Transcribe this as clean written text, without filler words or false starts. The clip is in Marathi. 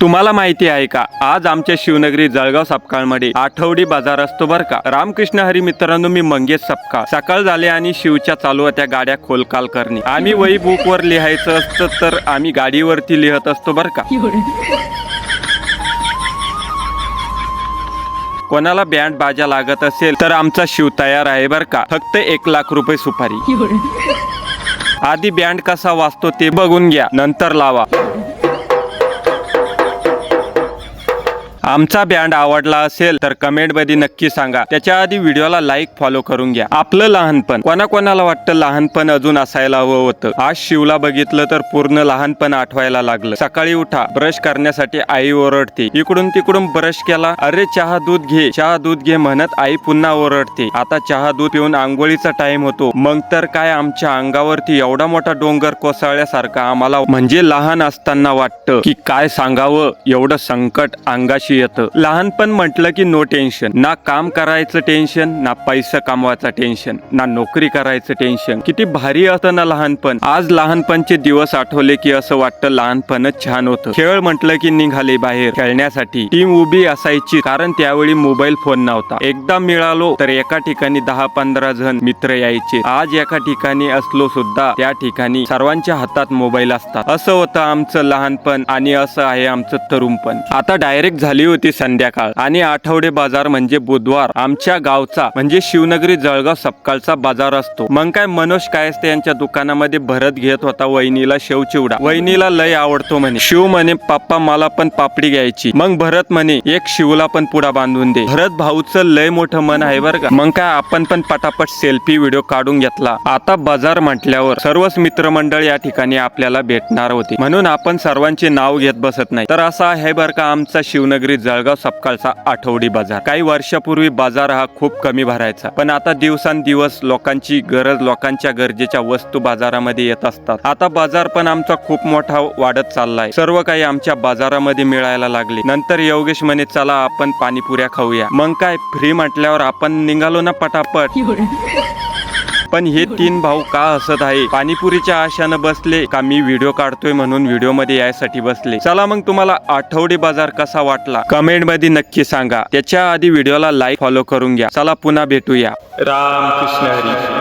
तुम्हाला माहिती आहे का, आज आमच्या शिवनगरी जळगाव सपकाळमध्ये आठवडी बाजार असतो बर का। रामकृष्ण हरी मित्रांनो, मी मंगेश सपकाळ। सकाळ झाले आणि शिवच्या चालू होत्या गाड्या खोलकाल करणे। आम्ही वही बुक वर लिहायचं असतं तर आम्ही गाडीवरती लिहत असतो बर का। कोणाला बँड बाजा लागत असेल तर आमचा शिव तयार आहे बर का। फक्त 1 लाख रुपये सुपारी। आधी बँड कसा वाजतो ते बघून घ्या, नंतर लावा। आमचा बँड आवडला असेल तर कमेंट मध्ये नक्की सांगा। त्याच्या आधी व्हिडिओला लाईक फॉलो करून घ्या। आपलं लहानपण, कोणाकोणाला वाटतं लहानपण अजून असायला हवं होतं। आज शिवला बघितलं तर पूर्ण लहानपण आठवायला लागलं। सकाळी उठा, ब्रश करण्यासाठी आई ओरडते। इकडून तिकडून ब्रश केला, अरे चहा दूध घे, चहा दूध घे म्हणत आई पुन्हा ओरडते। आता चहा दूध पिऊन आंघोळीचा टाइम होतो। मग तर काय, आमच्या अंगावरती एवढा मोठा डोंगर कोसळल्यासारखा आम्हाला म्हणजे लहान असताना वाटतं की काय सांगावं, एवढं संकट अंगाशी येतं। लहानपण म्हटलं की नो टेन्शन, ना काम करायचं टेन्शन, ना पैसा कमवायचं टेन्शन, ना नोकरी करायचं टेन्शन। किती भारी असतं ना लहानपण। आज लहानपणचे दिवस आठवले की असं वाटतं लहानपणच छान होतं। खेळ म्हटलं की निघाले बाहेर खेळण्यासाठी। टीम उभी असायची कारण त्यावेळी मोबाईल फोन नव्हता। एकदा मिळालो तर एका ठिकाणी 10-15 जण मित्र यायचे। आज एका ठिकाणी असलो सुद्धा त्या ठिकाणी सर्वांच्या हातात मोबाईल असतात। असं होतं आमचं लहानपण आणि असं आहे आमचं तरुणपण। आता डायरेक्ट झाली होती संध्याकाळ आणि आठवडे बाजार म्हणजे बुधवार आमच्या गावचा म्हणजे शिवनगरी जळगाव सपकाळचा बाजार असतो। मग काय, मनोज कायस्ते यांच्या दुकानामध्ये भरत घेत होता वहिनीला शेव चिवडा। वहिनीला लय आवडतो म्हणे। शिव म्हणे पप्पा मला पण पापडी घ्यायची। मग भरत म्हणे एक शिवला पण पुडा बांधून दे। भरत भाऊचं लय मोठं मन आहे बरं का। मग काय, आपण पण पटापट सेल्फी व्हिडिओ काढून घेतला। आता बाजार म्हटल्यावर सर्वच मित्रमंडळ या ठिकाणी आपल्याला भेटणार होते, म्हणून आपण सर्वांचे नाव घेत बसत नाही। तर असा आहे बरं का आमचा शिवनगरी जळगाव सपकाळचा आठवडी बाजार। काही वर्षापूर्वी बाजार हा खूप कमी भरायचा, पण आता दिवसांदिवस लोकांची गरज, लोकांच्या गरजेच्या वस्तू बाजारामध्ये येत असतात। आता बाजार पण आमचा खूप मोठा वाढत चाललाय। सर्व काही आमच्या बाजारामध्ये मिळायला लागले। नंतर योगेश म्हणे चला आपण पाणीपुऱ्या खाऊया। मग काय, फ्री म्हटल्यावर आपण निघालो ना पटापट। पण हे 3 भाऊ का हसत आहे? पाणीपुरीच्या आशानं बसले का मी व्हिडिओ काढतोय म्हणून व्हिडिओ मध्ये यायसाठी बसले? चला मग, तुम्हाला आठवडी बाजार कसा वाटला कमेंट मध्ये नक्की सांगा। त्याच्या आधी व्हिडिओला लाईक फॉलो करून घ्या। चला पुन्हा भेटूया। रामकृष्ण हरी।